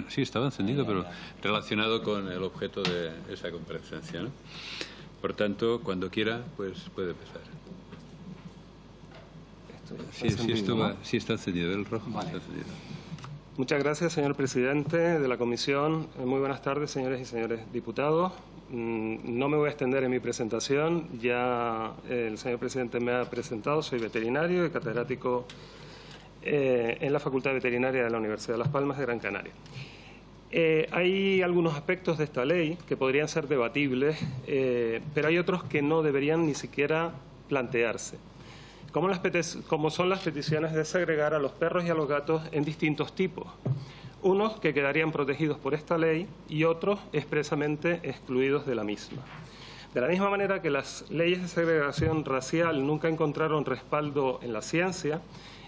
sí, estaba encendido, pero relacionado con el objeto de esa comparecencia, ¿no? Por tanto, cuando quiera, pues puede empezar. Sí, está encendido, el rojo está encendido. Muchas gracias, señor presidente de la comisión. Muy buenas tardes, señores y señores diputados. No me voy a extender en mi presentación. Ya el señor presidente me ha presentado. Soy veterinario y catedrático en la Facultad de Veterinaria de la Universidad de Las Palmas de Gran Canaria. Hay algunos aspectos de esta ley que podrían ser debatibles, pero hay otros que no deberían ni siquiera plantearse, como son las peticiones de segregar a los perros y a los gatos en distintos tipos. Unos que quedarían protegidos por esta ley y otros expresamente excluidos de la misma. De la misma manera que las leyes de segregación racial nunca encontraron respaldo en la ciencia,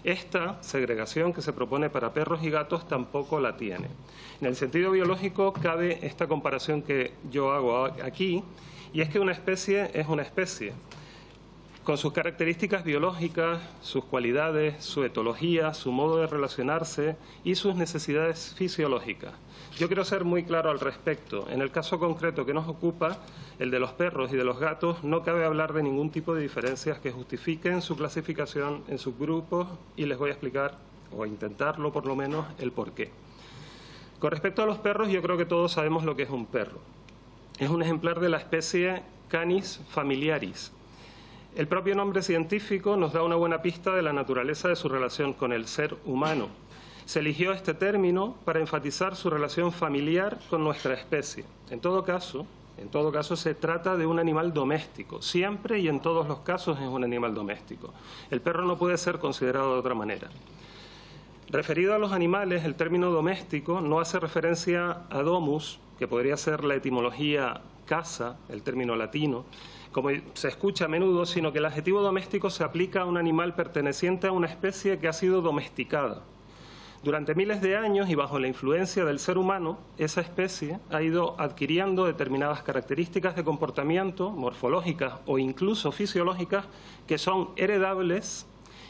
esta segregación que se propone para perros y gatos tampoco la tiene. En el sentido biológico cabe esta comparación que yo hago aquí, y es que una especie es una especie, con sus características biológicas, sus cualidades, su etología, su modo de relacionarse y sus necesidades fisiológicas. Yo quiero ser muy claro al respecto. En el caso concreto que nos ocupa, el de los perros y de los gatos, no cabe hablar de ningún tipo de diferencias que justifiquen su clasificación en subgrupos, y les voy a explicar, o intentarlo por lo menos, el porqué. Con respecto a los perros, yo creo que todos sabemos lo que es un perro. Es un ejemplar de la especie Canis familiaris. El propio nombre científico nos da una buena pista de la naturaleza de su relación con el ser humano. Se eligió este término para enfatizar su relación familiar con nuestra especie. En todo caso, se trata de un animal doméstico. Siempre y en todos los casos es un animal doméstico. El perro no puede ser considerado de otra manera. Referido a los animales, el término doméstico no hace referencia a domus, que podría ser la etimología casa, el término latino, como se escucha a menudo, sino que el adjetivo doméstico se aplica a un animal perteneciente a una especie que ha sido domesticada. Durante miles de años y bajo la influencia del ser humano, esa especie ha ido adquiriendo determinadas características de comportamiento, morfológicas o incluso fisiológicas, que son heredables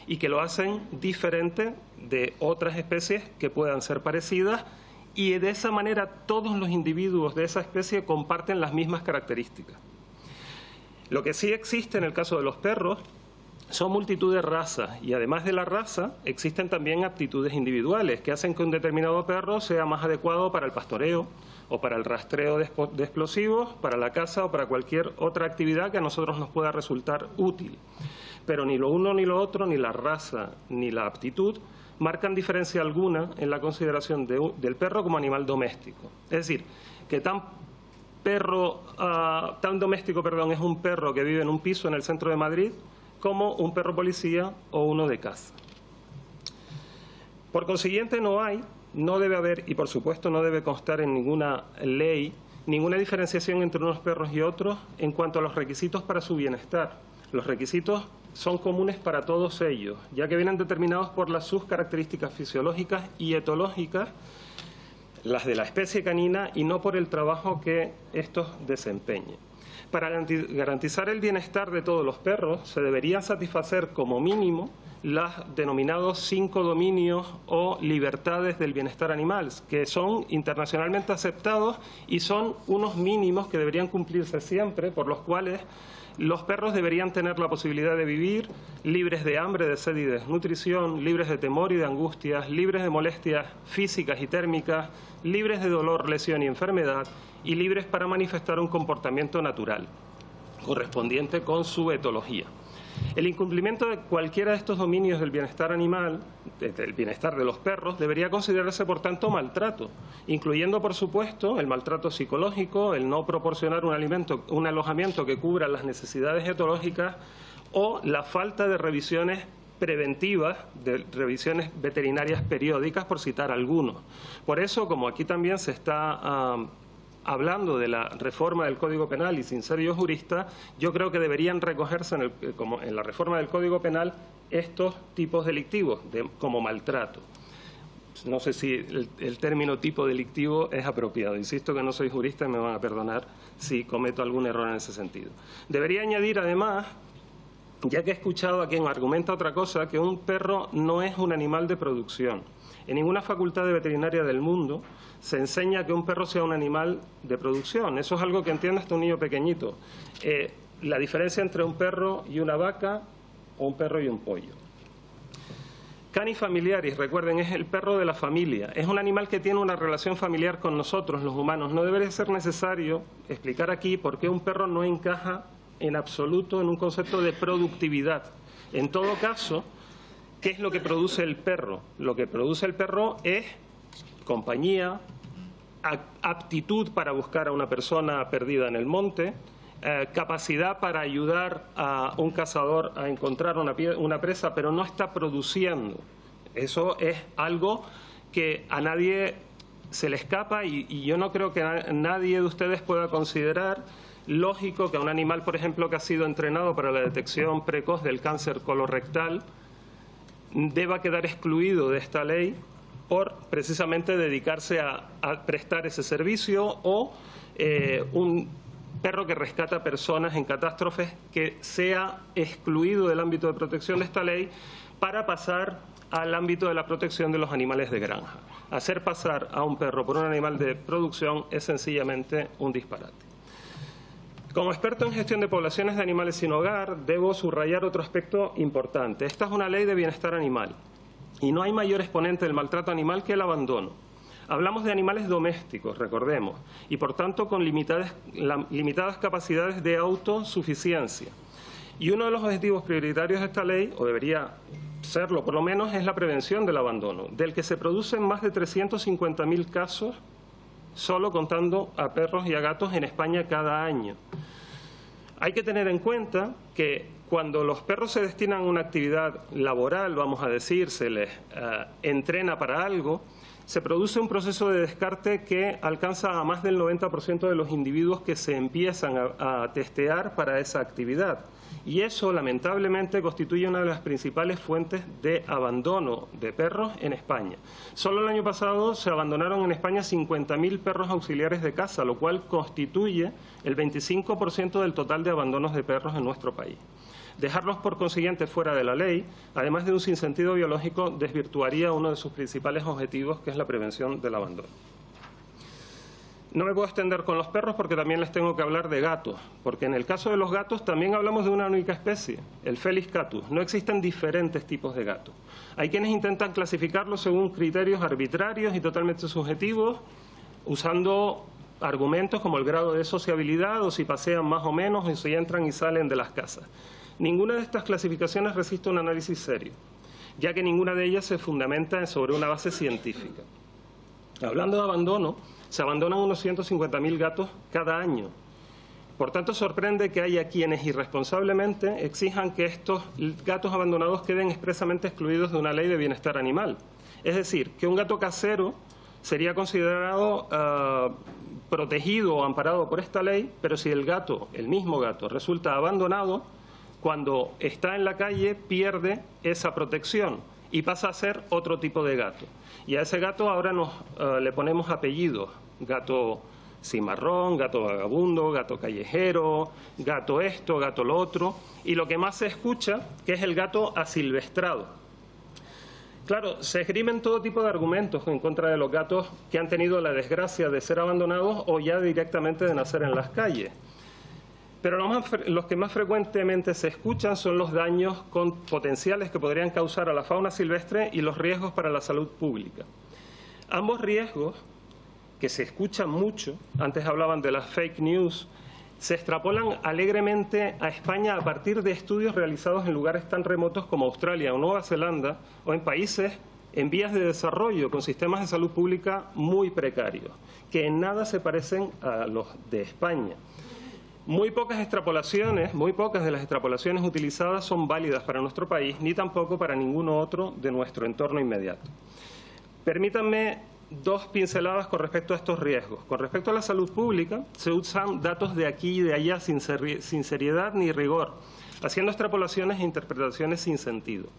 y que lo hacen diferente de otras especies que puedan ser parecidas, y de esa manera todos los individuos de esa especie comparten las mismas características. Lo que sí existe en el caso de los perros son multitud de razas, y además de la raza existen también aptitudes individuales que hacen que un determinado perro sea más adecuado para el pastoreo o para el rastreo de explosivos, para la caza o para cualquier otra actividad que a nosotros nos pueda resultar útil. Pero ni lo uno ni lo otro, ni la raza ni la aptitud, marcan diferencia alguna en la consideración del perro como animal doméstico. Es decir, que tan doméstico es un perro que vive en un piso en el centro de Madrid como un perro policía o uno de caza. Por consiguiente, no debe haber, y por supuesto no debe constar en ninguna ley, ninguna diferenciación entre unos perros y otros en cuanto a los requisitos para su bienestar. Los requisitos son comunes para todos ellos, ya que vienen determinados por sus características fisiológicas y etológicas, las de la especie canina, y no por el trabajo que estos desempeñen. Para garantizar el bienestar de todos los perros, se deberían satisfacer como mínimo los denominados 5 dominios o libertades del bienestar animal, que son internacionalmente aceptados y son unos mínimos que deberían cumplirse siempre, por los cuales los perros deberían tener la posibilidad de vivir libres de hambre, de sed y desnutrición, libres de temor y de angustias, libres de molestias físicas y térmicas, libres de dolor, lesión y enfermedad, y libres para manifestar un comportamiento natural, correspondiente con su etología. El incumplimiento de cualquiera de estos dominios del bienestar animal, del bienestar de los perros, debería considerarse, por tanto, maltrato, incluyendo, por supuesto, el maltrato psicológico, el no proporcionar un alojamiento que cubra las necesidades etológicas o la falta de revisiones preventivas, de revisiones veterinarias periódicas, por citar algunos. Por eso, como aquí también se está hablando de la reforma del Código Penal, y sin ser yo jurista, yo creo que deberían recogerse como en la reforma del Código Penal estos tipos delictivos, como maltrato. No sé si el término tipo delictivo es apropiado. Insisto que no soy jurista y me van a perdonar si cometo algún error en ese sentido. Debería añadir además ya que he escuchado a quien argumenta otra cosa, que un perro no es un animal de producción. En ninguna facultad de veterinaria del mundo se enseña que un perro sea un animal de producción. Eso es algo que entiende hasta un niño pequeñito. La diferencia entre un perro y una vaca o un perro y un pollo. Canis familiaris, recuerden, es el perro de la familia. Es un animal que tiene una relación familiar con nosotros, los humanos. No debería ser necesario explicar aquí por qué un perro no encaja en absoluto en un concepto de productividad. En todo caso, ¿qué es lo que produce el perro? Lo que produce el perro es compañía, aptitud para buscar a una persona perdida en el monte, capacidad para ayudar a un cazador a encontrar una presa, pero no está produciendo. Eso es algo que a nadie se le escapa y yo no creo que nadie de ustedes pueda considerar lógico que a un animal, por ejemplo, que ha sido entrenado para la detección precoz del cáncer colorectal, deba quedar excluido de esta ley por precisamente dedicarse a prestar ese servicio, o un perro que rescata personas en catástrofes que sea excluido del ámbito de protección de esta ley para pasar al ámbito de la protección de los animales de granja. Hacer pasar a un perro por un animal de producción es sencillamente un disparate. Como experto en gestión de poblaciones de animales sin hogar, debo subrayar otro aspecto importante. Esta es una ley de bienestar animal y no hay mayor exponente del maltrato animal que el abandono. Hablamos de animales domésticos, recordemos, y por tanto con limitadas capacidades de autosuficiencia. Y uno de los objetivos prioritarios de esta ley, o debería serlo por lo menos, es la prevención del abandono, del que se producen más de 350.000 casos solo contando a perros y a gatos en España cada año. Hay que tener en cuenta que cuando los perros se destinan a una actividad laboral, vamos a decir, se les entrena para algo, se produce un proceso de descarte que alcanza a más del 90% de los individuos que se empiezan a testear para esa actividad. Y eso, lamentablemente, constituye una de las principales fuentes de abandono de perros en España. Solo el año pasado se abandonaron en España 50.000 perros auxiliares de caza, lo cual constituye el 25% del total de abandonos de perros en nuestro país. Dejarlos, por consiguiente, fuera de la ley, además de un sinsentido biológico, desvirtuaría uno de sus principales objetivos, que es la prevención del abandono. No me puedo extender con los perros porque también les tengo que hablar de gatos, porque en el caso de los gatos también hablamos de una única especie, el Felis catus. No existen diferentes tipos de gatos. Hay quienes intentan clasificarlos según criterios arbitrarios y totalmente subjetivos, usando argumentos como el grado de sociabilidad, o si pasean más o menos, o si entran y salen de las casas. Ninguna de estas clasificaciones resiste un análisis serio, ya que ninguna de ellas se fundamenta sobre una base científica. Hablando de abandono, se abandonan unos 150.000 gatos cada año. Por tanto, sorprende que haya quienes irresponsablemente exijan que estos gatos abandonados queden expresamente excluidos de una ley de bienestar animal. Es decir, que un gato casero sería considerado protegido o amparado por esta ley, pero si el gato, el mismo gato, resulta abandonado, cuando está en la calle pierde esa protección y pasa a ser otro tipo de gato. Y a ese gato ahora le ponemos apellidos: gato cimarrón, gato vagabundo, gato callejero, gato esto, gato lo otro, y lo que más se escucha, que es el gato asilvestrado. Claro, se esgrimen todo tipo de argumentos en contra de los gatos que han tenido la desgracia de ser abandonados o ya directamente de nacer en las calles. Pero los que más frecuentemente se escuchan son los daños potenciales que podrían causar a la fauna silvestre y los riesgos para la salud pública. Ambos riesgos, que se escuchan mucho, antes hablaban de las fake news, se extrapolan alegremente a España a partir de estudios realizados en lugares tan remotos como Australia o Nueva Zelanda, o en países en vías de desarrollo con sistemas de salud pública muy precarios, que en nada se parecen a los de España. Muy pocas de las extrapolaciones utilizadas son válidas para nuestro país, ni tampoco para ninguno otro de nuestro entorno inmediato. Permítanme dos pinceladas con respecto a estos riesgos. Con respecto a la salud pública, se usan datos de aquí y de allá sin seriedad ni rigor, haciendo extrapolaciones e interpretaciones sin sentido.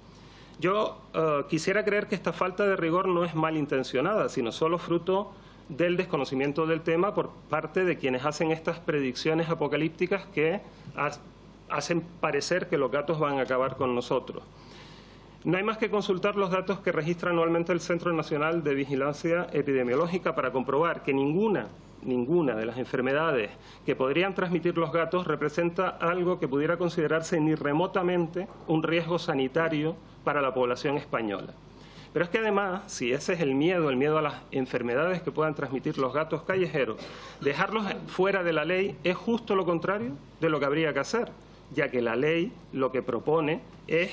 Yo quisiera creer que esta falta de rigor no es malintencionada, sino solo fruto del desconocimiento del tema por parte de quienes hacen estas predicciones apocalípticas que hacen parecer que los gatos van a acabar con nosotros. No hay más que consultar los datos que registra anualmente el Centro Nacional de Vigilancia Epidemiológica para comprobar que ninguna de las enfermedades que podrían transmitir los gatos representa algo que pudiera considerarse ni remotamente un riesgo sanitario para la población española. Pero es que además, si ese es el miedo a las enfermedades que puedan transmitir los gatos callejeros, dejarlos fuera de la ley es justo lo contrario de lo que habría que hacer, ya que la ley lo que propone es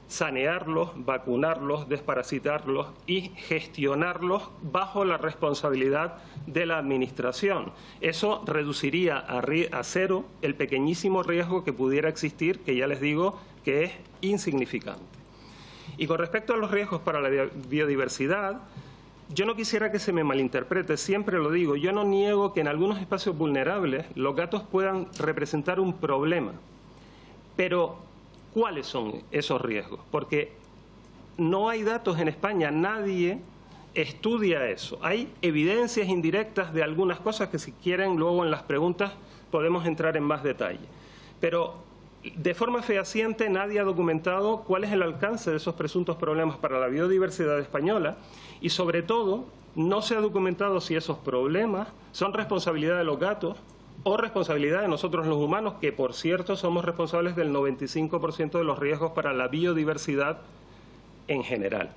sanearlos, vacunarlos, desparasitarlos y gestionarlos bajo la responsabilidad de la Administración. Eso reduciría a cero el pequeñísimo riesgo que pudiera existir, que ya les digo que es insignificante. Y con respecto a los riesgos para la biodiversidad, yo no quisiera que se me malinterprete, siempre lo digo, yo no niego que en algunos espacios vulnerables los gatos puedan representar un problema, pero ¿cuáles son esos riesgos? Porque no hay datos en España, nadie estudia eso. Hay evidencias indirectas de algunas cosas que si quieren luego en las preguntas podemos entrar en más detalle. Pero de forma fehaciente nadie ha documentado cuál es el alcance de esos presuntos problemas para la biodiversidad española y sobre todo no se ha documentado si esos problemas son responsabilidad de los gatos o responsabilidad de nosotros los humanos, que por cierto somos responsables del 95% de los riesgos para la biodiversidad en general.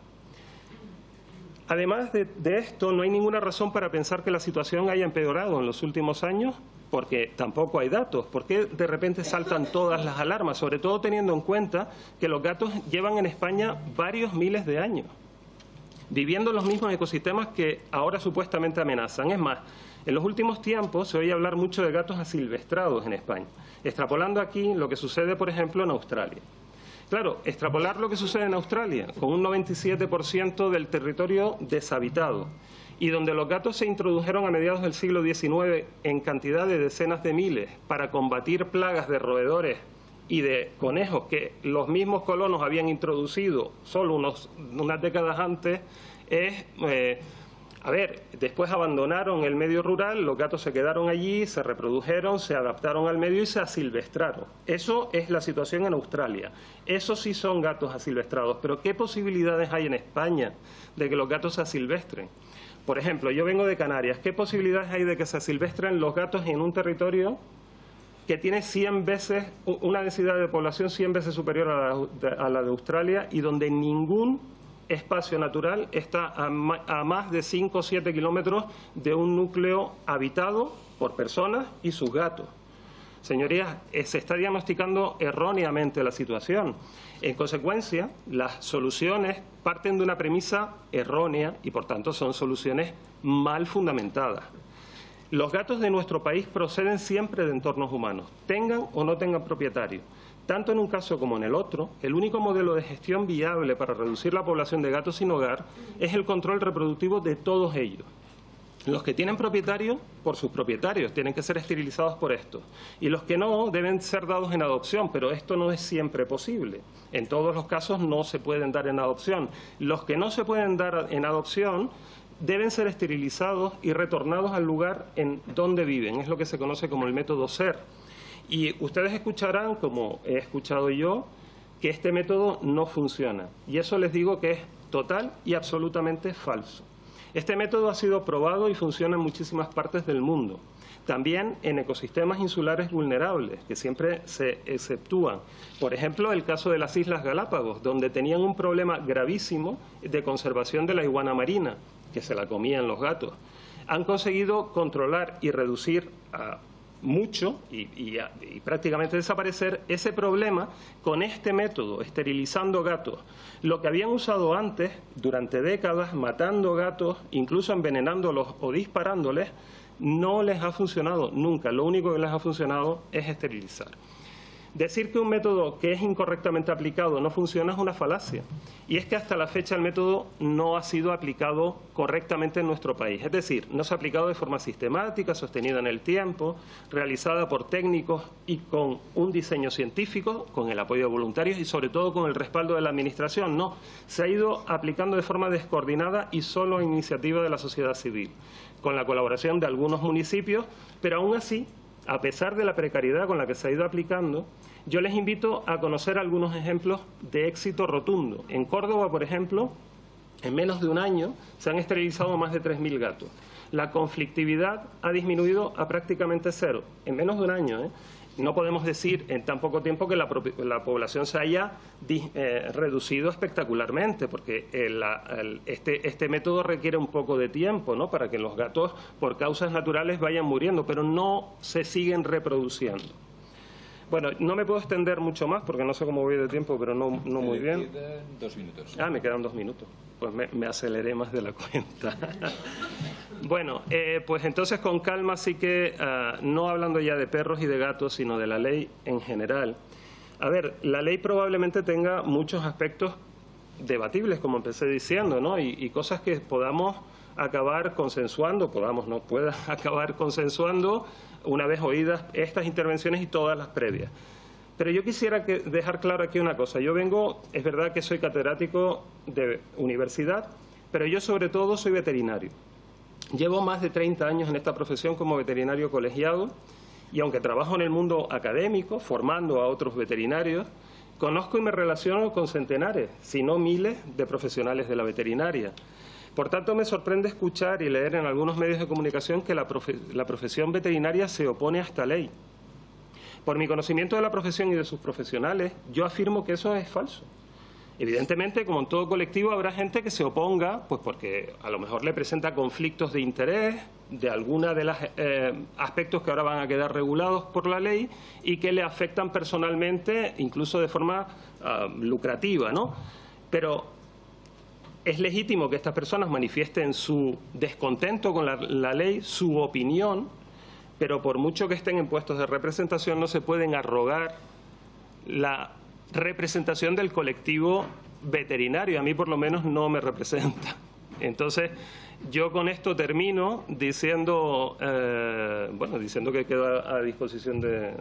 Además de esto, no hay ninguna razón para pensar que la situación haya empeorado en los últimos años, porque tampoco hay datos. ¿Por qué de repente saltan todas las alarmas? Sobre todo teniendo en cuenta que los gatos llevan en España varios miles de años, viviendo en los mismos ecosistemas que ahora supuestamente amenazan. Es más, en los últimos tiempos se oye hablar mucho de gatos asilvestrados en España, extrapolando aquí lo que sucede, por ejemplo, en Australia. Claro, extrapolar lo que sucede en Australia, con un 97% del territorio deshabitado, y donde los gatos se introdujeron a mediados del siglo XIX en cantidad de decenas de miles para combatir plagas de roedores y de conejos que los mismos colonos habían introducido solo unas décadas antes, después abandonaron el medio rural, los gatos se quedaron allí, se reprodujeron, se adaptaron al medio y se asilvestraron. Eso es la situación en Australia. Esos sí son gatos asilvestrados. Pero ¿qué posibilidades hay en España de que los gatos se asilvestren? Por ejemplo, yo vengo de Canarias. ¿Qué posibilidades hay de que se asilvestren los gatos en un territorio que tiene 100 veces, una densidad de población 100 veces superior a la de Australia y donde ningún espacio natural está a más de 5 o 7 kilómetros de un núcleo habitado por personas y sus gatos? Señorías, se está diagnosticando erróneamente la situación. En consecuencia, las soluciones parten de una premisa errónea y, por tanto, son soluciones mal fundamentadas. Los gatos de nuestro país proceden siempre de entornos humanos, tengan o no tengan propietario. Tanto en un caso como en el otro, el único modelo de gestión viable para reducir la población de gatos sin hogar es el control reproductivo de todos ellos. Los que tienen propietario, por sus propietarios, tienen que ser esterilizados por estos. Y los que no, deben ser dados en adopción, pero esto no es siempre posible. En todos los casos no se pueden dar en adopción. Los que no se pueden dar en adopción deben ser esterilizados y retornados al lugar en donde viven. Es lo que se conoce como el método SER. Y ustedes escucharán, como he escuchado yo, que este método no funciona. Y eso les digo que es total y absolutamente falso. Este método ha sido probado y funciona en muchísimas partes del mundo. También en ecosistemas insulares vulnerables, que siempre se exceptúan. Por ejemplo, el caso de las Islas Galápagos, donde tenían un problema gravísimo de conservación de la iguana marina, que se la comían los gatos. Han conseguido controlar y reducir mucho y prácticamente desaparecer ese problema con este método, esterilizando gatos. Lo que habían usado antes, durante décadas, matando gatos, incluso envenenándolos o disparándoles, no les ha funcionado nunca. Lo único que les ha funcionado es esterilizar. Decir que un método que es incorrectamente aplicado no funciona es una falacia. Y es que hasta la fecha el método no ha sido aplicado correctamente en nuestro país. Es decir, no se ha aplicado de forma sistemática, sostenida en el tiempo, realizada por técnicos y con un diseño científico, con el apoyo de voluntarios y sobre todo con el respaldo de la Administración. No, se ha ido aplicando de forma descoordinada y solo a iniciativa de la sociedad civil, con la colaboración de algunos municipios, pero aún así a pesar de la precariedad con la que se ha ido aplicando, yo les invito a conocer algunos ejemplos de éxito rotundo. En Córdoba, por ejemplo, en menos de un año se han esterilizado más de 3.000 gatos. La conflictividad ha disminuido a prácticamente cero, en menos de un año, ¿eh? No podemos decir en tan poco tiempo que la población se haya reducido espectacularmente, porque este método requiere un poco de tiempo, ¿no?, para que los gatos, por causas naturales, vayan muriendo, pero no se siguen reproduciendo. Bueno, no me puedo extender mucho más porque no sé cómo voy de tiempo, pero no muy bien. Me quedan 2 minutos. Ah, me quedan 2 minutos. Pues me aceleré más de la cuenta. Bueno, pues entonces con calma, sí que no hablando ya de perros y de gatos, sino de la ley en general. A ver, la ley probablemente tenga muchos aspectos debatibles, como empecé diciendo, ¿no? Y cosas que podamos acabar consensuando, pueda acabar consensuando una vez oídas estas intervenciones y todas las previas. Pero yo quisiera dejar claro aquí una cosa. Yo es verdad que soy catedrático de universidad, pero yo sobre todo soy veterinario. Llevo más de 30 años en esta profesión como veterinario colegiado y aunque trabajo en el mundo académico, formando a otros veterinarios, conozco y me relaciono con centenares, si no miles, de profesionales de la veterinaria. Por tanto, me sorprende escuchar y leer en algunos medios de comunicación que la profesión veterinaria se opone a esta ley. Por mi conocimiento de la profesión y de sus profesionales, yo afirmo que eso es falso. Evidentemente, como en todo colectivo, habrá gente que se oponga, pues porque a lo mejor le presenta conflictos de interés de alguna de los aspectos que ahora van a quedar regulados por la ley y que le afectan personalmente, incluso de forma lucrativa, ¿no? Pero es legítimo que estas personas manifiesten su descontento con la ley, su opinión, pero por mucho que estén en puestos de representación no se pueden arrogar la representación del colectivo veterinario. A mí por lo menos no me representa. Entonces yo con esto termino diciendo que quedo a disposición de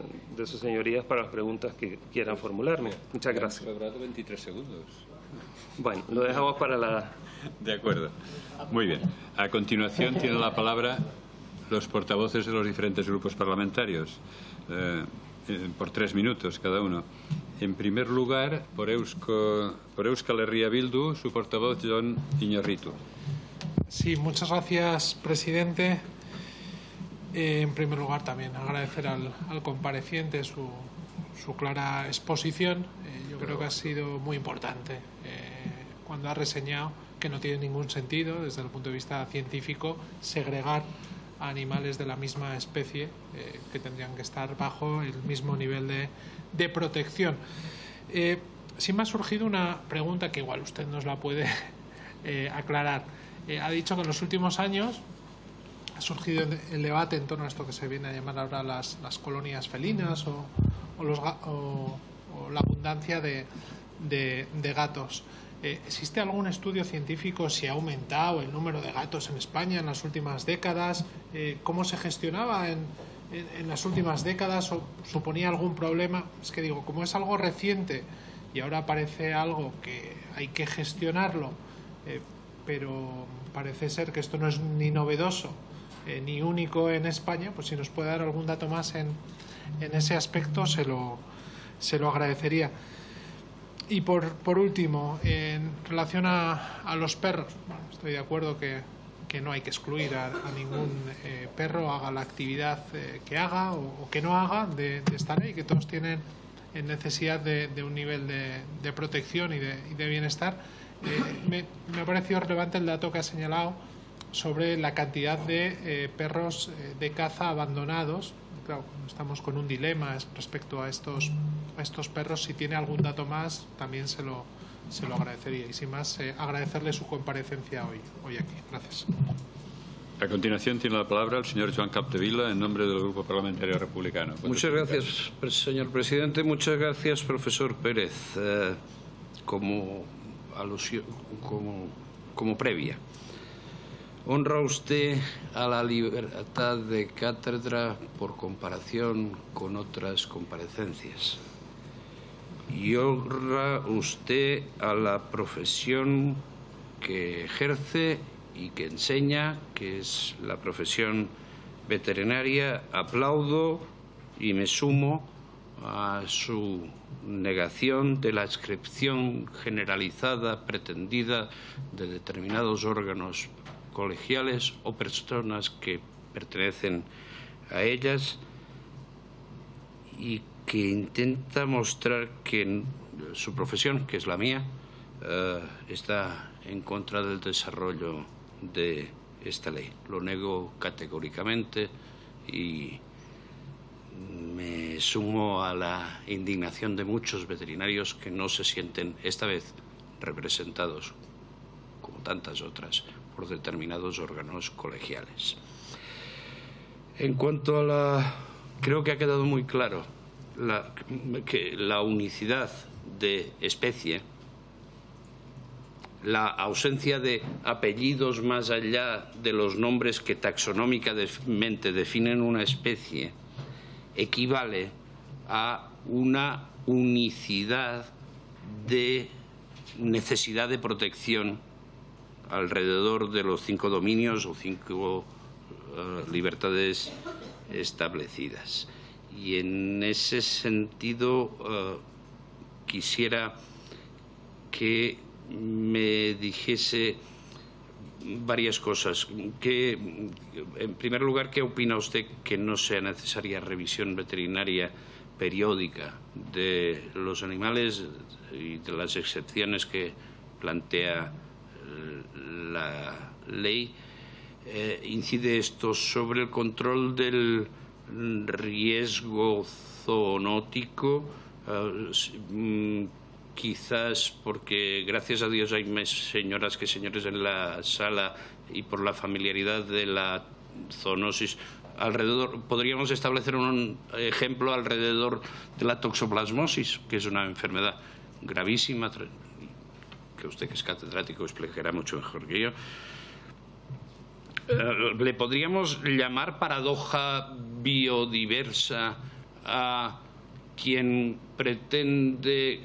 sus señorías para las preguntas que quieran formularme. Muchas gracias. Me han sobrado 23 segundos. Bueno, lo dejamos para la... De acuerdo. Muy bien. A continuación tienen la palabra los portavoces de los diferentes grupos parlamentarios, por 3 minutos cada uno. En primer lugar, por Euskal Herria Bildu, su portavoz, Jon Iñarritu. Sí, muchas gracias, presidente. En primer lugar, también agradecer al compareciente su clara exposición. Yo creo que ha sido muy importante cuando ha reseñado que no tiene ningún sentido, desde el punto de vista científico, segregar a animales de la misma especie que tendrían que estar bajo el mismo nivel de protección. Sí me ha surgido una pregunta que igual usted nos la puede aclarar. Ha dicho que en los últimos años ha surgido el debate en torno a esto que se viene a llamar ahora las colonias felinas o la abundancia de gatos. ¿Existe algún estudio científico si ha aumentado el número de gatos en España en las últimas décadas? ¿Cómo se gestionaba en las últimas décadas? ¿O suponía algún problema? Es que digo, como es algo reciente y ahora parece algo que hay que gestionarlo, pero parece ser que esto no es ni novedoso ni único en España, pues si nos puede dar algún dato más en ese aspecto se lo agradecería. Y por último, en relación a los perros, bueno, estoy de acuerdo que no hay que excluir a ningún perro, haga la actividad que haga o que no haga de esta ley, que todos tienen necesidad de un nivel de protección y de bienestar. Me ha parecido relevante el dato que ha señalado sobre la cantidad de perros de caza abandonados. Claro, estamos con un dilema respecto a estos perros. Si tiene algún dato más, también se lo agradecería. Y sin más, agradecerle su comparecencia hoy aquí. Gracias. A continuación tiene la palabra el señor Joan Capdevila en nombre del Grupo Parlamentario Republicano. Muchas gracias, señor presidente. Muchas gracias, profesor Pérez. Como previa. Honra usted a la libertad de cátedra por comparación con otras comparecencias. Y honra usted a la profesión que ejerce y que enseña, que es la profesión veterinaria. Aplaudo y me sumo a su negación de la adscripción generalizada, pretendida, de determinados órganos colegiales o personas que pertenecen a ellas, y que intenta mostrar que su profesión, que es la mía, está en contra del desarrollo de esta ley. Lo nego categóricamente y me sumo a la indignación de muchos veterinarios que no se sienten esta vez representados, como tantas otras, por determinados órganos colegiales. En cuanto a la... Creo que ha quedado muy claro que la unicidad de especie, la ausencia de apellidos más allá de los nombres que taxonómicamente definen una especie, equivale a una unicidad de necesidad de protección alrededor de los 5 dominios o 5 libertades establecidas. Y en ese sentido quisiera que me dijese varias cosas. En primer lugar, ¿qué opina usted que no sea necesaria revisión veterinaria periódica de los animales y de las excepciones que plantea la ley? ¿Incide esto sobre el control del riesgo zoonótico? Quizás porque, gracias a Dios, hay más señoras que señores en la sala y por la familiaridad de la zoonosis alrededor. Podríamos establecer un ejemplo alrededor de la toxoplasmosis, que es una enfermedad gravísima, que usted, que es catedrático, explicará mucho mejor que yo. ¿Le podríamos llamar paradoja biodiversa a quien pretende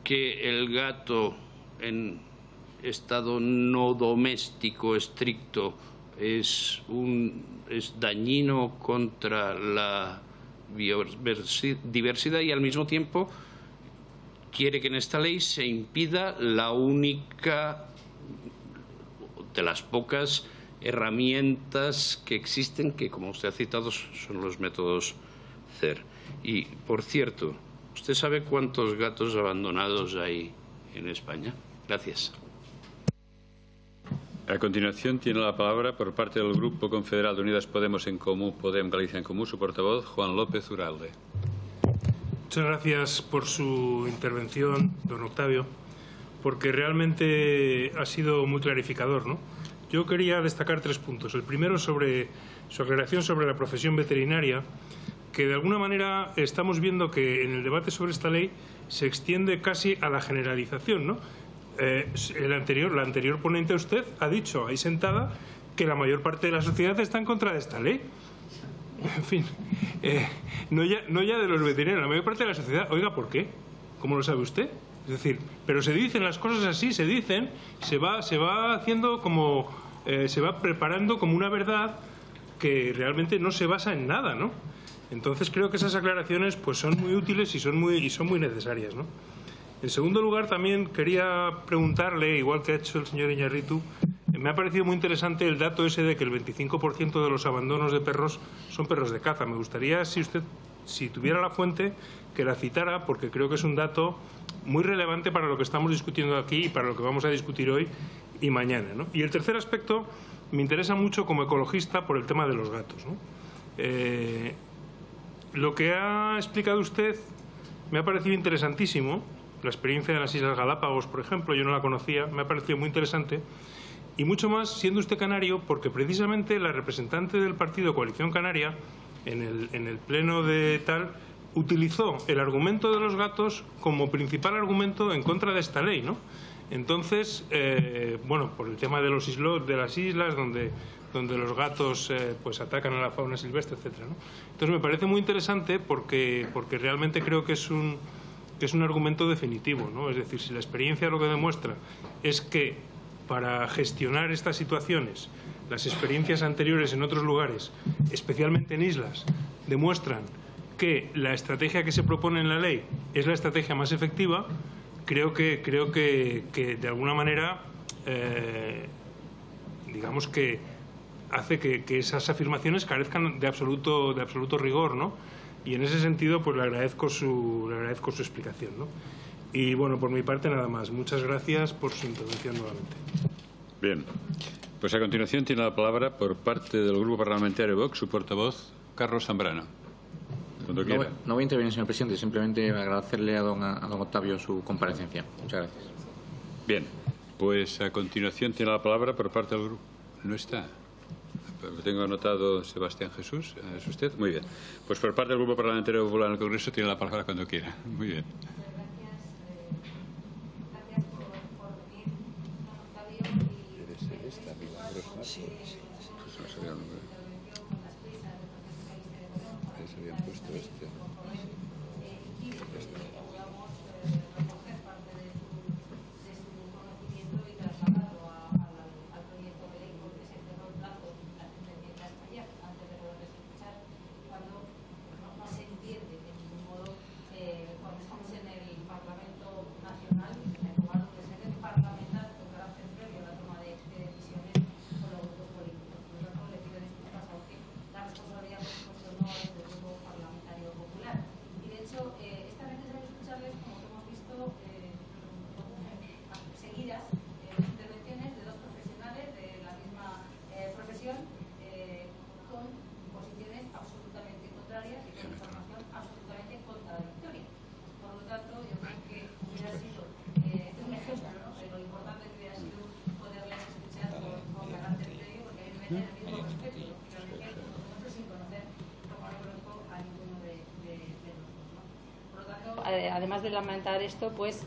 que el gato en estado no doméstico estricto es dañino contra la biodiversidad y al mismo tiempo quiere que en esta ley se impida la única de las pocas herramientas que existen, que, como usted ha citado, son los métodos CER? Y, por cierto, ¿usted sabe cuántos gatos abandonados hay en España? Gracias. A continuación tiene la palabra, por parte del Grupo Confederal de Unidas Podemos en Comú, Podem Galicia en Comú, su portavoz, Juan López Uralde. Muchas gracias por su intervención, don Octavio, porque realmente ha sido muy clarificador, ¿no? Yo quería destacar 3 puntos. El primero, sobre su aclaración sobre la profesión veterinaria, que de alguna manera estamos viendo que en el debate sobre esta ley se extiende casi a la generalización, ¿no? La anterior ponente, usted ha dicho ahí sentada que la mayor parte de la sociedad está en contra de esta ley. En fin, no ya de los veterinarios, la mayor parte de la sociedad. Oiga, ¿por qué? ¿Cómo lo sabe usted? Es decir, pero se dicen las cosas así, se dicen, se va haciendo como, se va preparando como una verdad que realmente no se basa en nada, ¿no? Entonces creo que esas aclaraciones pues son muy útiles y son muy necesarias, ¿no? En segundo lugar, también quería preguntarle, igual que ha hecho el señor Iñárritu, me ha parecido muy interesante el dato ese de que el 25% de los abandonos de perros son perros de caza. Me gustaría, si usted, si tuviera la fuente, que la citara, porque creo que es un dato muy relevante para lo que estamos discutiendo aquí y para lo que vamos a discutir hoy y mañana, ¿no? Y el tercer aspecto me interesa mucho como ecologista por el tema de los gatos, ¿no? Lo que ha explicado usted me ha parecido interesantísimo. La experiencia de las Islas Galápagos, por ejemplo, yo no la conocía, me ha parecido muy interesante. Y mucho más siendo usted canario, porque precisamente la representante del partido Coalición Canaria, en el pleno de tal, utilizó el argumento de los gatos como principal argumento en contra de esta ley, ¿no? Entonces, bueno, por el tema de las islas donde los gatos pues atacan a la fauna silvestre, etcétera, ¿no? Entonces me parece muy interesante porque realmente creo que es un argumento definitivo, ¿no? Es decir, si la experiencia lo que demuestra es que para gestionar estas situaciones, las experiencias anteriores en otros lugares, especialmente en islas, demuestran que la estrategia que se propone en la ley es la estrategia más efectiva, creo que de alguna manera, digamos que hace que esas afirmaciones carezcan de absoluto rigor, ¿no? Y en ese sentido, pues le agradezco su explicación, ¿no? Y bueno, por mi parte nada más. Muchas gracias por su intervención nuevamente. Bien, pues a continuación tiene la palabra por parte del Grupo Parlamentario Vox su portavoz, Carlos Zambrano. Cuando quiera. No voy a intervenir, señor presidente, simplemente agradecerle a don Octavio su comparecencia. Muchas gracias. Bien, pues a continuación tiene la palabra por parte del Grupo. No está. Lo tengo anotado Sebastián Jesús. ¿Es usted? Muy bien. Pues por parte del Grupo Parlamentario Popular en el Congreso tiene la palabra cuando quiera. Muy bien. Además de lamentar esto, pues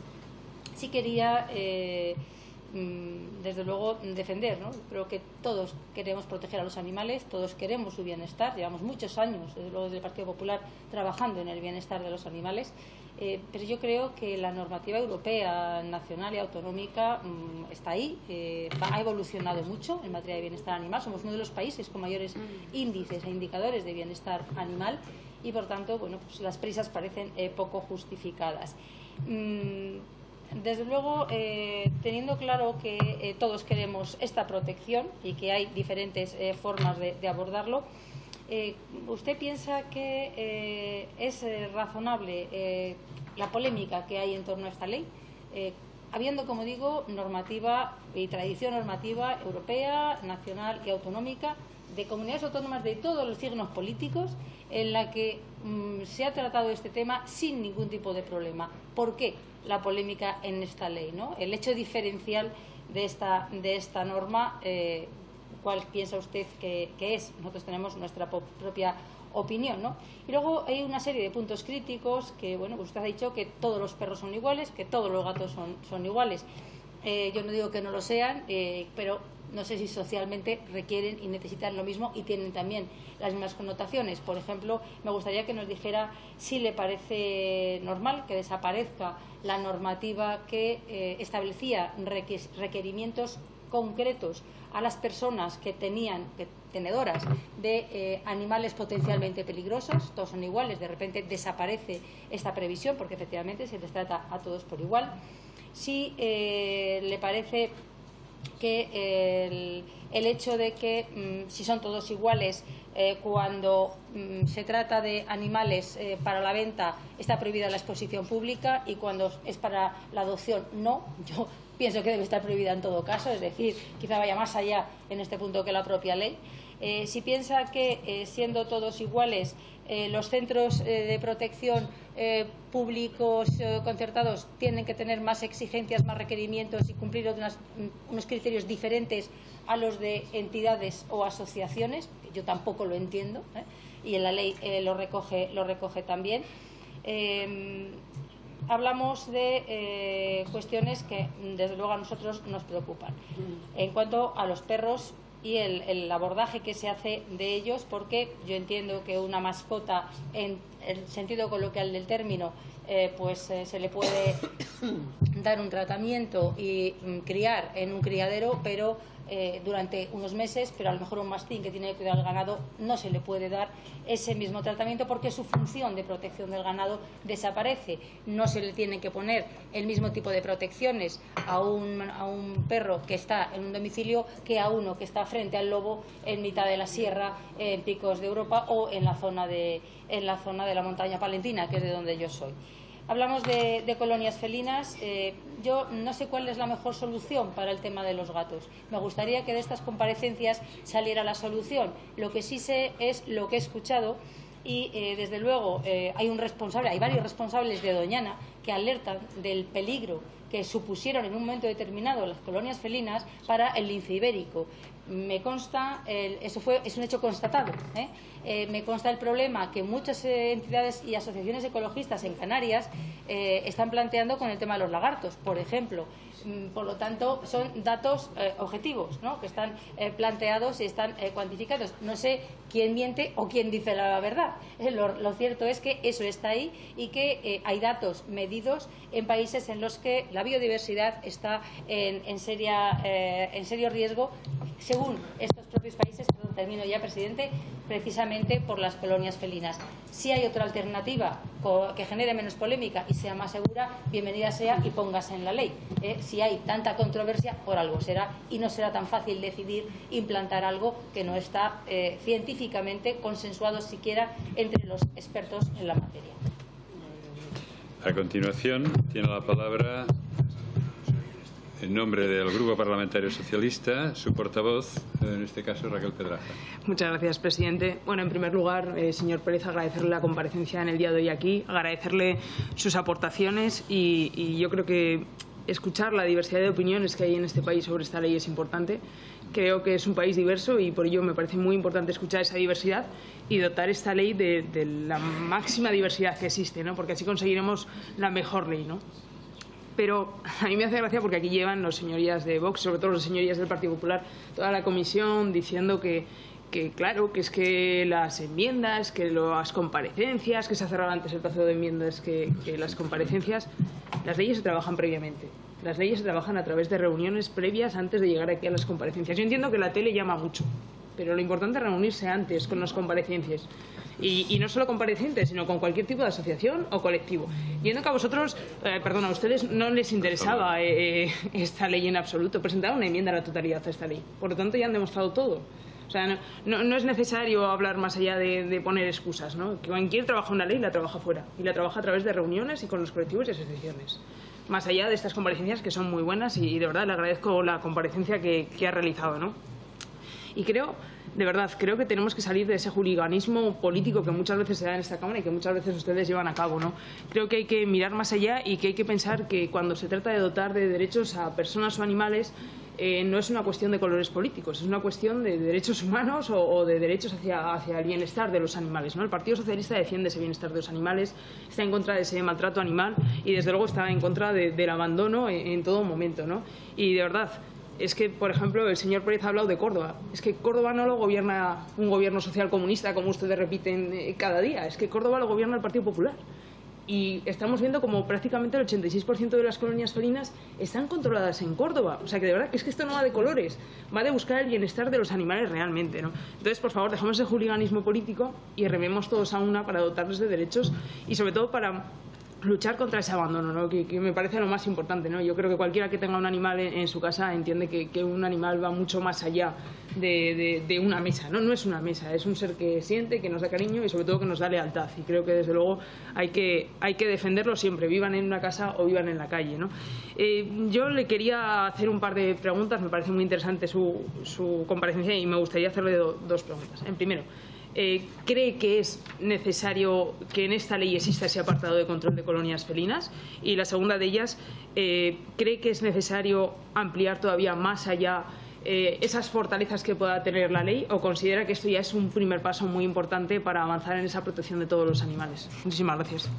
sí quería, desde luego, defender, ¿no? Creo que todos queremos proteger a los animales, todos queremos su bienestar. Llevamos muchos años, desde luego, desde el Partido Popular trabajando en el bienestar de los animales, pero yo creo que la normativa europea, nacional y autonómica está ahí, ha evolucionado mucho en materia de bienestar animal. Somos uno de los países con mayores índices e indicadores de bienestar animal. Y, por tanto, bueno, pues las prisas parecen poco justificadas. Desde luego, teniendo claro que todos queremos esta protección y que hay diferentes formas de abordarlo, ¿usted piensa que es razonable la polémica que hay en torno a esta ley? Habiendo, como digo, normativa y tradición normativa europea, nacional y autonómica, de comunidades autónomas de todos los signos políticos, en la que se ha tratado este tema sin ningún tipo de problema. ¿Por qué la polémica en esta ley, ¿no? El hecho diferencial de esta norma, ¿cuál piensa usted que es? Nosotros tenemos nuestra propia opinión, ¿no? Y luego hay una serie de puntos críticos que, bueno, pues usted ha dicho que todos los perros son iguales, que todos los gatos son iguales. Yo no digo que no lo sean, pero no sé si socialmente requieren y necesitan lo mismo y tienen también las mismas connotaciones. Por ejemplo, me gustaría que nos dijera si le parece normal que desaparezca la normativa que establecía requerimientos concretos a las personas que tenedoras de animales potencialmente peligrosos. Todos son iguales, de repente desaparece esta previsión porque efectivamente se les trata a todos por igual. Si le parece que el hecho de que si son todos iguales, cuando se trata de animales para la venta está prohibida la exposición pública y cuando es para la adopción no. Yo pienso que debe estar prohibida en todo caso, es decir, quizá vaya más allá en este punto que la propia ley. Si piensa que siendo todos iguales los centros de protección públicos concertados tienen que tener más exigencias, más requerimientos y cumplir unos criterios diferentes a los de entidades o asociaciones, que yo tampoco lo entiendo, y en la ley lo recoge también. Hablamos de cuestiones que desde luego a nosotros nos preocupan. En cuanto a los perros y el abordaje que se hace de ellos, porque yo entiendo que una mascota, en el sentido coloquial del término, se le puede dar un tratamiento y criar en un criadero, pero durante unos meses, pero a lo mejor un mastín que tiene que cuidar el ganado no se le puede dar ese mismo tratamiento porque su función de protección del ganado desaparece. No se le tienen que poner el mismo tipo de protecciones a un perro que está en un domicilio que a uno que está frente al lobo en mitad de la sierra, en Picos de Europa o en la zona de la montaña palentina, que es de donde yo soy. Hablamos de colonias felinas. Yo no sé cuál es la mejor solución para el tema de los gatos. Me gustaría que de estas comparecencias saliera la solución. Lo que sí sé es lo que he escuchado y, desde luego, hay varios responsables de Doñana que alertan del peligro que supusieron en un momento determinado las colonias felinas para el lince ibérico. Me consta, es un hecho constatado, me consta el problema que muchas entidades y asociaciones ecologistas en Canarias están planteando con el tema de los lagartos, por ejemplo. Por lo tanto, son datos objetivos, ¿no?, que están planteados y están cuantificados. No sé quién miente o quién dice la verdad. Lo cierto es que eso está ahí y que hay datos medidos en países en los que la biodiversidad está en serio riesgo, según estos propios países. Termino ya, presidente, precisamente por las colonias felinas. Si hay otra alternativa que genere menos polémica y sea más segura, bienvenida sea y póngase en la ley. Si hay tanta controversia, por algo será, y no será tan fácil decidir implantar algo que no está científicamente consensuado siquiera entre los expertos en la materia. A continuación, tiene la palabra, en nombre del Grupo Parlamentario Socialista, su portavoz, en este caso Raquel Pedraza. Muchas gracias, presidente. Bueno, en primer lugar, señor Pérez, agradecerle la comparecencia en el día de hoy aquí, agradecerle sus aportaciones y yo creo que escuchar la diversidad de opiniones que hay en este país sobre esta ley es importante. Creo que es un país diverso y por ello me parece muy importante escuchar esa diversidad y dotar esta ley de la máxima diversidad que existe, ¿no?, porque así conseguiremos la mejor ley, ¿no? Pero a mí me hace gracia porque aquí llevan los señorías de Vox, sobre todo los señorías del Partido Popular, toda la comisión diciendo que claro, que es que las enmiendas, que las comparecencias, que se ha cerrado antes el plazo de enmiendas que las comparecencias. Las leyes se trabajan previamente. Las leyes se trabajan a través de reuniones previas antes de llegar aquí a las comparecencias. Yo entiendo que la tele llama mucho, pero lo importante es reunirse antes con las comparecencias. Y no solo comparecientes, sino con cualquier tipo de asociación o colectivo. Viendo que a vosotros, a ustedes no les interesaba esta ley en absoluto, presentaron una enmienda a la totalidad a esta ley. Por lo tanto, ya han demostrado todo. O sea, no es necesario hablar más allá de poner excusas, ¿no? Que quien trabaja una ley la trabaja fuera y la trabaja a través de reuniones y con los colectivos y asociaciones. Más allá de estas comparecencias que son muy buenas y de verdad le agradezco la comparecencia que ha realizado, ¿no? Y creo que tenemos que salir de ese juliganismo político que muchas veces se da en esta Cámara y que muchas veces ustedes llevan a cabo, ¿no? Creo que hay que mirar más allá y que hay que pensar que cuando se trata de dotar de derechos a personas o animales, no es una cuestión de colores políticos, es una cuestión de derechos humanos o de derechos hacia el bienestar de los animales, ¿no? El Partido Socialista defiende ese bienestar de los animales, está en contra de ese maltrato animal y, desde luego, está en contra del abandono en todo momento, ¿no? Y, de verdad, es que, por ejemplo, el señor Pérez ha hablado de Córdoba. Es que Córdoba no lo gobierna un gobierno social comunista, como ustedes repiten cada día. Es que Córdoba lo gobierna el Partido Popular. Y estamos viendo como prácticamente el 86% de las colonias felinas están controladas en Córdoba. O sea, que de verdad que es que esto no va de colores, va de buscar el bienestar de los animales realmente, ¿no? Entonces, por favor, dejemos ese juliganismo político y rememos todos a una para dotarles de derechos y, sobre todo, para luchar contra ese abandono, ¿no? que me parece lo más importante, ¿no? Yo creo que cualquiera que tenga un animal en su casa entiende que un animal va mucho más allá de una mesa, ¿no? No es una mesa, es un ser que siente, que nos da cariño y, sobre todo, que nos da lealtad. Y creo que, desde luego, hay que defenderlo siempre, vivan en una casa o vivan en la calle, ¿no? Yo le quería hacer un par de preguntas. Me parece muy interesante su comparecencia y me gustaría hacerle dos preguntas. En primero, ¿cree que es necesario que en esta ley exista ese apartado de control de colonias felinas? Y la segunda de ellas, ¿cree que es necesario ampliar todavía más allá esas fortalezas que pueda tener la ley, o considera que esto ya es un primer paso muy importante para avanzar en esa protección de todos los animales? Muchísimas gracias.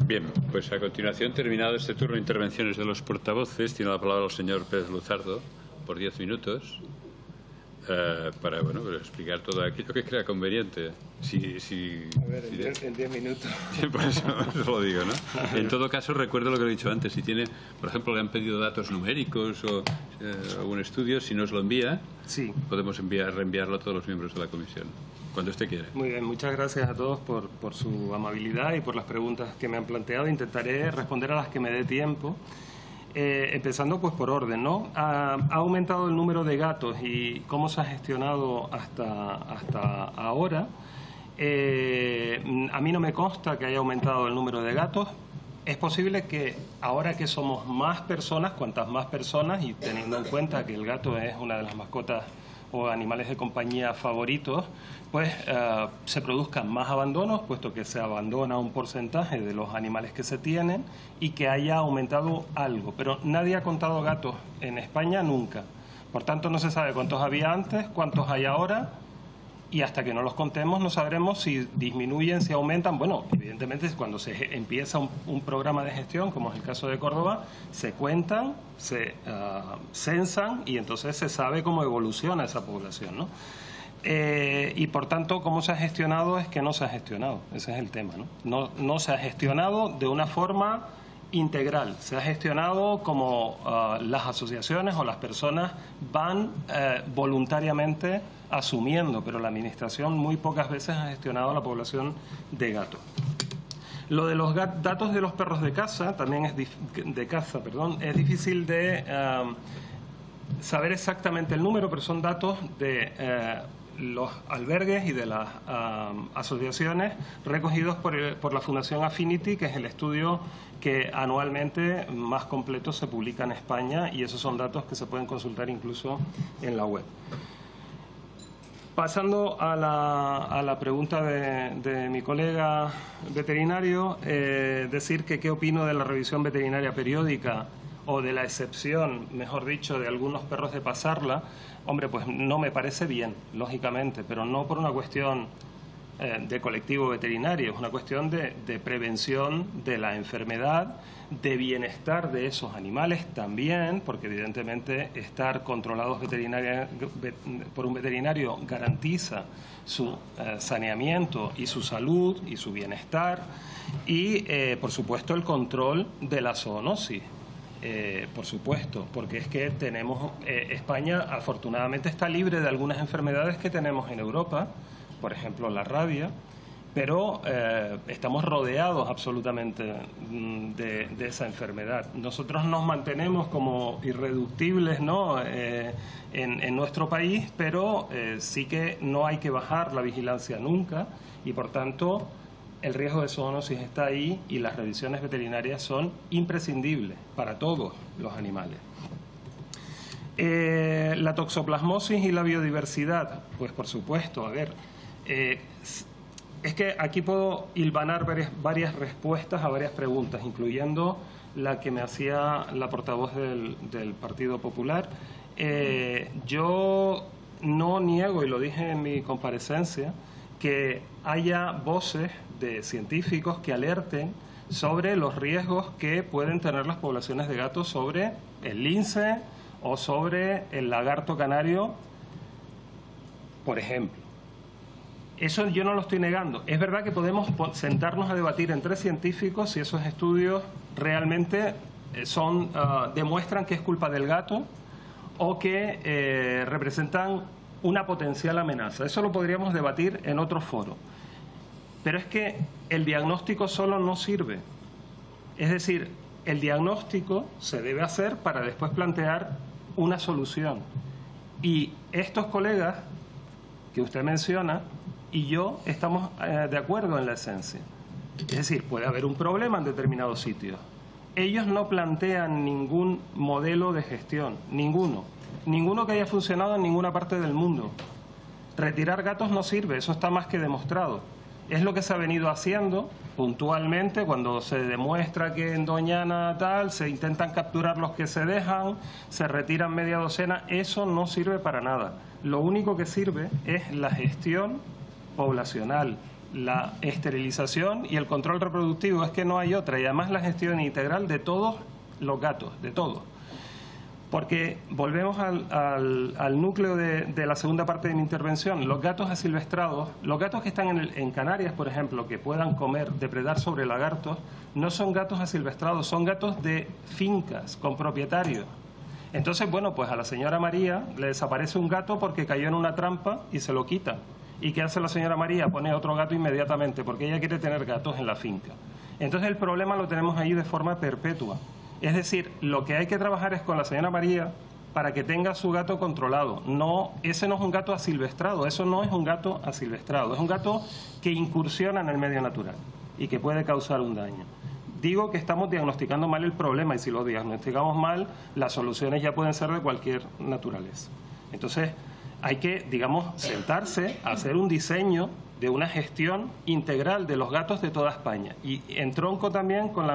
Bien, pues a continuación, terminado este turno de intervenciones de los portavoces, tiene la palabra el señor Pérez Luzardo por 10 minutos. para explicar todo aquello que crea conveniente. A ver, en 10 minutos. Por eso lo digo, ¿no? En todo caso, recuerdo lo que he dicho antes. Si tiene, por ejemplo, le han pedido datos numéricos o algún estudio, si nos lo envía, sí, podemos reenviarlo a todos los miembros de la comisión, cuando usted quiera. Muy bien, muchas gracias a todos por su amabilidad y por las preguntas que me han planteado. Intentaré responder a las que me dé tiempo. Empezando pues por orden, ¿no? Ha aumentado el número de gatos y cómo se ha gestionado hasta ahora. A mí no me consta que haya aumentado el número de gatos. Es posible que ahora que somos más personas, cuantas más personas, y teniendo en cuenta que el gato es una de las mascotas o animales de compañía favoritos, pues se produzcan más abandonos, puesto que se abandona un porcentaje de los animales que se tienen y que haya aumentado algo. Pero nadie ha contado gatos en España nunca. Por tanto, no se sabe cuántos había antes, cuántos hay ahora, y hasta que no los contemos no sabremos si disminuyen, si aumentan. Bueno, evidentemente cuando se empieza un programa de gestión, como es el caso de Córdoba, se cuentan, se censan y entonces se sabe cómo evoluciona esa población, ¿no? Y por tanto, cómo se ha gestionado es que no se ha gestionado, ese es el tema, ¿no? No se ha gestionado de una forma integral, se ha gestionado como las asociaciones o las personas van voluntariamente asumiendo, pero la administración muy pocas veces ha gestionado la población de gatos. Lo de los datos de los perros de caza también es difícil de saber exactamente el número, pero son datos de los albergues y de las asociaciones recogidos por la Fundación Affinity, que es el estudio que anualmente más completo se publica en España, y esos son datos que se pueden consultar incluso en la web. Pasando a la pregunta de mi colega veterinario, decir que qué opino de la revisión veterinaria periódica o de la excepción, mejor dicho, de algunos perros de pasarla. Hombre, pues no me parece bien, lógicamente, pero no por una cuestión de colectivo veterinario, es una cuestión de prevención de la enfermedad, de bienestar de esos animales también, porque evidentemente estar controlados por un veterinario garantiza su saneamiento y su salud y su bienestar y, por supuesto, el control de la zoonosis. Por supuesto, porque es que tenemos, España afortunadamente está libre de algunas enfermedades que tenemos en Europa, por ejemplo la rabia, pero estamos rodeados absolutamente de esa enfermedad. Nosotros nos mantenemos como irreductibles, ¿no? en nuestro país, pero sí que no hay que bajar la vigilancia nunca y por tanto el riesgo de zoonosis está ahí y las revisiones veterinarias son imprescindibles para todos los animales. La toxoplasmosis y la biodiversidad, pues por supuesto, a ver, es que aquí puedo hilvanar varias respuestas a varias preguntas, incluyendo la que me hacía la portavoz del Partido Popular. Yo no niego, y lo dije en mi comparecencia, que haya voces de científicos que alerten sobre los riesgos que pueden tener las poblaciones de gatos sobre el lince o sobre el lagarto canario, por ejemplo. Eso yo no lo estoy negando. Es verdad que podemos sentarnos a debatir entre científicos si esos estudios realmente demuestran que es culpa del gato o que representan una potencial amenaza. Eso lo podríamos debatir en otro foro. Pero es que el diagnóstico solo no sirve. Es decir, el diagnóstico se debe hacer para después plantear una solución. Y estos colegas que usted menciona y yo estamos de acuerdo en la esencia. Es decir, puede haber un problema en determinados sitios. Ellos no plantean ningún modelo de gestión, ninguno que haya funcionado en ninguna parte del mundo. Retirar gatos no sirve, eso está más que demostrado. Es lo que se ha venido haciendo puntualmente cuando se demuestra que en Doñana tal se intentan capturar los que se dejan, se retiran media docena. Eso no sirve para nada. Lo único que sirve es la gestión poblacional, la esterilización y el control reproductivo. Es que no hay otra. Y además la gestión integral de todos los gatos, de todos. Porque volvemos al núcleo de la segunda parte de mi intervención. Los gatos asilvestrados, los gatos que están en Canarias, por ejemplo, que puedan comer, depredar sobre lagartos, no son gatos asilvestrados, son gatos de fincas con propietarios. Entonces, bueno, pues a la señora María le desaparece un gato porque cayó en una trampa y se lo quita. ¿Y qué hace la señora María? Pone otro gato inmediatamente porque ella quiere tener gatos en la finca. Entonces el problema lo tenemos ahí de forma perpetua. Es decir, lo que hay que trabajar es con la señora María para que tenga su gato controlado. No, ese no es un gato asilvestrado, eso no es un gato asilvestrado, es un gato que incursiona en el medio natural y que puede causar un daño. Digo que estamos diagnosticando mal el problema y si lo diagnosticamos mal, las soluciones ya pueden ser de cualquier naturaleza. Entonces, hay que, digamos, sentarse a hacer un diseño de una gestión integral de los gatos de toda España. Y entronco también con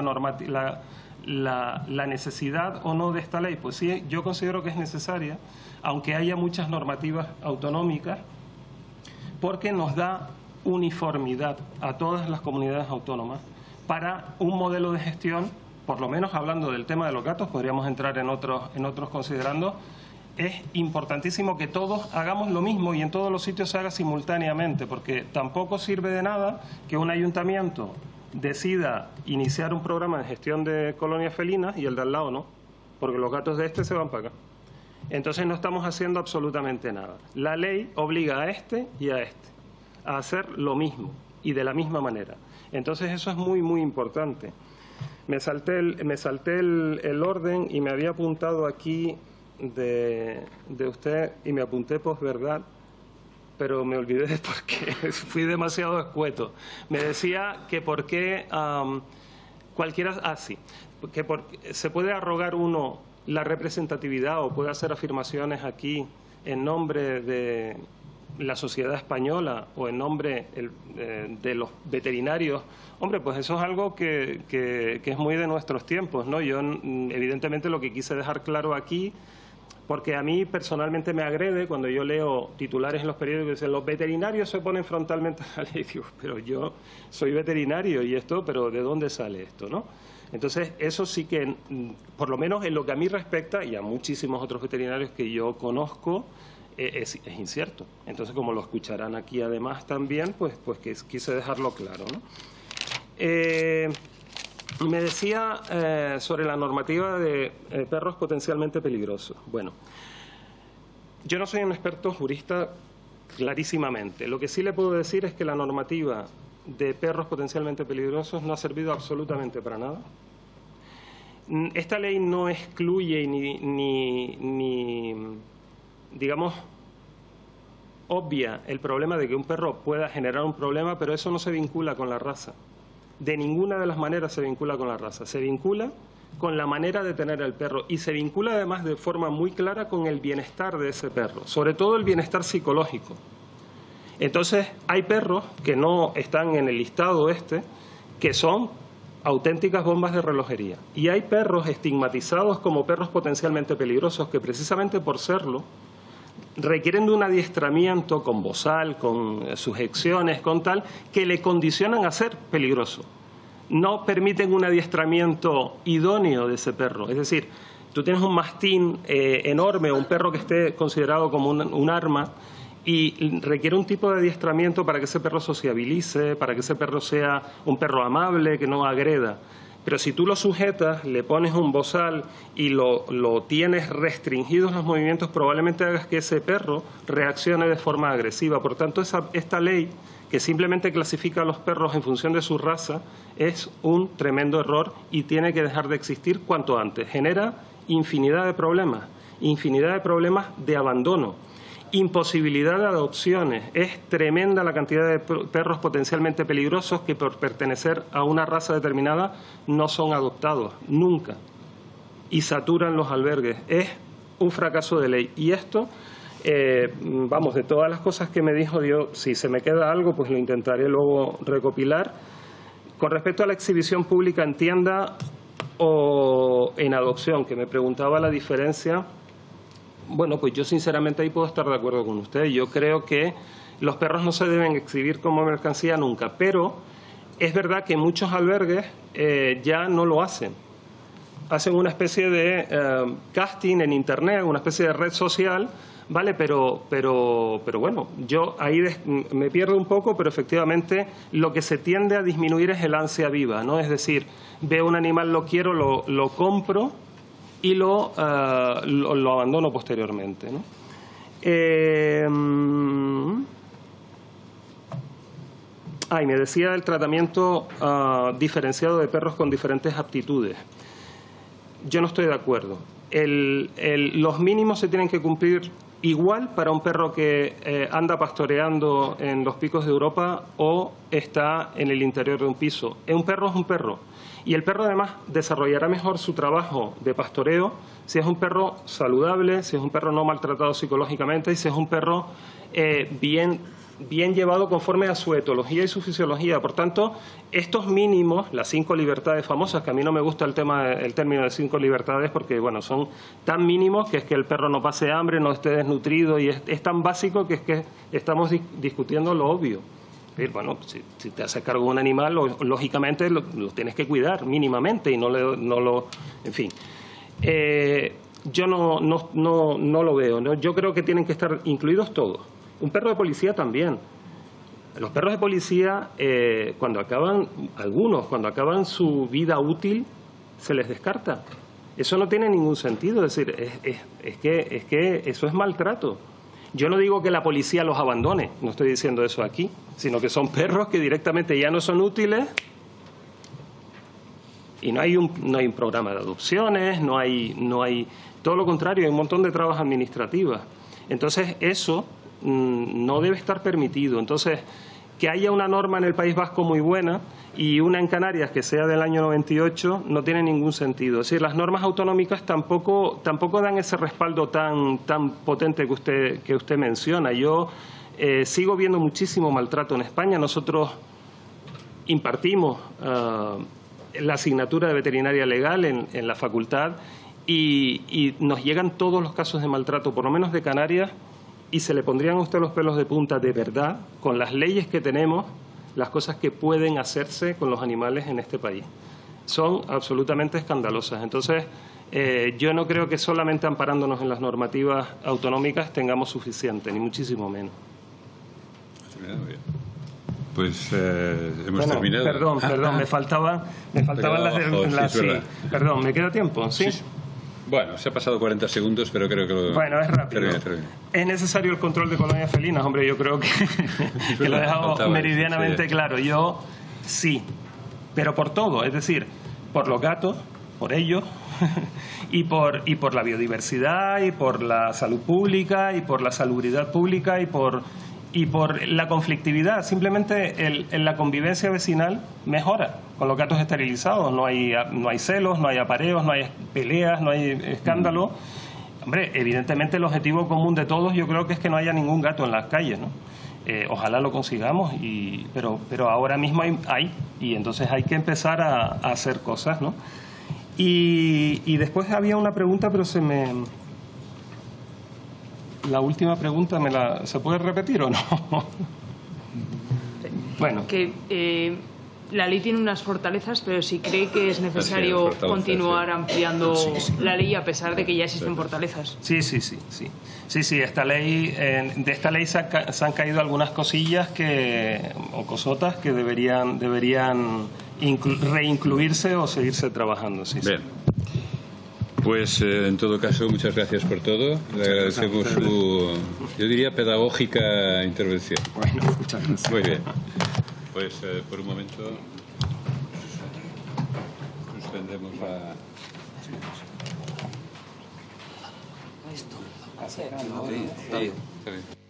la necesidad o no de esta ley. Pues sí, yo considero que es necesaria, aunque haya muchas normativas autonómicas, porque nos da uniformidad a todas las comunidades autónomas para un modelo de gestión, por lo menos hablando del tema de los gatos, podríamos entrar en otros considerando. Es importantísimo que todos hagamos lo mismo y en todos los sitios se haga simultáneamente, porque tampoco sirve de nada que un ayuntamiento decida iniciar un programa de gestión de colonias felinas y el de al lado no, porque los gatos de este se van para acá. Entonces no estamos haciendo absolutamente nada. La ley obliga a este y a este a hacer lo mismo y de la misma manera. Entonces eso es muy, muy importante. Me salté el orden y me había apuntado aquí de usted y me apunté posverdad, pero me olvidé porque fui demasiado escueto. Me decía que por qué cualquiera, sí, que se puede arrogar uno la representatividad o puede hacer afirmaciones aquí en nombre de la sociedad española o en nombre de los veterinarios. Hombre, pues eso es algo que es muy de nuestros tiempos, ¿no? Yo evidentemente lo que quise dejar claro aquí, porque a mí personalmente me agrede cuando yo leo titulares en los periódicos que dicen los veterinarios se oponen frontalmente a la ley. Digo, pero yo soy veterinario y esto, pero ¿de dónde sale esto, no? Entonces, eso sí que, por lo menos en lo que a mí respecta, y a muchísimos otros veterinarios que yo conozco, es incierto. Entonces, como lo escucharán aquí además también, pues que quise dejarlo claro, ¿no? Me decía sobre la normativa de perros potencialmente peligrosos. Bueno, yo no soy un experto jurista clarísimamente. Lo que sí le puedo decir es que la normativa de perros potencialmente peligrosos no ha servido absolutamente para nada. Esta ley no excluye ni digamos, obvia el problema de que un perro pueda generar un problema, pero eso no se vincula con la raza. De ninguna de las maneras se vincula con la raza. Se vincula con la manera de tener al perro y se vincula además de forma muy clara con el bienestar de ese perro, sobre todo el bienestar psicológico. Entonces, hay perros que no están en el listado que son auténticas bombas de relojería. Y hay perros estigmatizados como perros potencialmente peligrosos que precisamente por serlo requieren de un adiestramiento con bozal, con sujeciones, con tal, que le condicionan a ser peligroso. No permiten un adiestramiento idóneo de ese perro. Es decir, tú tienes un mastín enorme o un perro que esté considerado como un arma y requiere un tipo de adiestramiento para que ese perro sociabilice, para que ese perro sea un perro amable, que no agreda. Pero si tú lo sujetas, le pones un bozal y lo tienes restringidos los movimientos, probablemente hagas que ese perro reaccione de forma agresiva. Por tanto, esta ley, que simplemente clasifica a los perros en función de su raza, es un tremendo error y tiene que dejar de existir cuanto antes. Genera infinidad de problemas de abandono, imposibilidad de adopciones. Es tremenda la cantidad de perros potencialmente peligrosos que por pertenecer a una raza determinada no son adoptados nunca y saturan los albergues. Es un fracaso de ley. Y esto, vamos, de todas las cosas que me dijo, yo, si se me queda algo, pues lo intentaré luego recopilar. Con respecto a la exhibición pública en tienda o en adopción, que me preguntaba la diferencia. Bueno, pues yo sinceramente ahí puedo estar de acuerdo con usted. Yo creo que los perros no se deben exhibir como mercancía nunca, pero es verdad que muchos albergues ya no lo hacen. hacen una especie de casting en Internet, una especie de red social, ¿vale? Pero bueno, yo ahí me pierdo un poco, pero efectivamente lo que se tiende a disminuir es el ansia viva, ¿no? Es decir, veo un animal, lo quiero, lo compro y lo abandono posteriormente, ¿no? Y me decía el tratamiento diferenciado de perros con diferentes aptitudes. Yo no estoy de acuerdo. Los mínimos se tienen que cumplir igual para un perro que anda pastoreando en los picos de Europa o está en el interior de un piso. Un perro es un perro. Y el perro además desarrollará mejor su trabajo de pastoreo si es un perro saludable, si es un perro no maltratado psicológicamente y si es un perro bien llevado conforme a su etología y su fisiología. Por tanto, estos mínimos, las 5 libertades famosas, que a mí no me gusta el término de 5 libertades porque bueno, son tan mínimos que es que el perro no pase hambre, no esté desnutrido y es tan básico que es que estamos discutiendo lo obvio. Bueno, si te haces cargo de un animal, lógicamente lo tienes que cuidar mínimamente y no lo en fin. Yo no lo veo, ¿no? Yo creo que tienen que estar incluidos todos. Un perro de policía también. Los perros de policía, cuando acaban su vida útil, se les descarta. Eso no tiene ningún sentido. Es decir, es que eso es maltrato. Yo no digo que la policía los abandone, no estoy diciendo eso aquí, sino que son perros que directamente ya no son útiles y no hay un programa de adopciones, no hay todo lo contrario, hay un montón de trabas administrativas. Entonces eso no debe estar permitido. Entonces, que haya una norma en el País Vasco muy buena y una en Canarias que sea del año 98 no tiene ningún sentido. Es decir, las normas autonómicas tampoco dan ese respaldo tan potente que usted menciona. Yo sigo viendo muchísimo maltrato en España. Nosotros impartimos la asignatura de veterinaria legal en la facultad y nos llegan todos los casos de maltrato, por lo menos de Canarias, y se le pondrían a usted los pelos de punta de verdad con las leyes que tenemos, las cosas que pueden hacerse con los animales en este país. Son absolutamente escandalosas. Entonces, yo no creo que solamente amparándonos en las normativas autonómicas tengamos suficiente, ni muchísimo menos. Pues hemos terminado. Perdón, me faltaban las... Sí, perdón, ¿me queda tiempo? ¿Sí? Bueno, se ha pasado 40 segundos, pero creo que lo... Bueno, es rápido. Termina. ¿Es necesario el control de colonias felinas? Hombre, yo creo que lo he dejado meridianamente claro. Yo sí, pero por todo. Es decir, por los gatos, por ellos, y por la biodiversidad, y por la salud pública, y por la salubridad pública, y por la conflictividad. Simplemente la convivencia vecinal mejora con los gatos esterilizados. No hay celos, no hay apareos, no hay peleas, no hay escándalo. Hombre, evidentemente el objetivo común de todos yo creo que es que no haya ningún gato en las calles, ¿no? Ojalá lo consigamos, pero ahora mismo hay y entonces hay que empezar a hacer cosas, ¿no? Y después había una pregunta, pero la última pregunta ¿se puede repetir o no? Bueno. Que la ley tiene unas fortalezas, pero si cree que es necesario continuar ampliando la ley a pesar de que ya existen fortalezas. Sí. De esta ley se han caído algunas cosillas o cosotas que deberían reincluirse o seguirse trabajando. Sí. Bien. Pues en todo caso, muchas gracias por todo. Le agradecemos su, yo diría, pedagógica intervención. Bueno, muchas gracias. Muy bien. Pues por un momento suspendemos la... Esto. Está bien.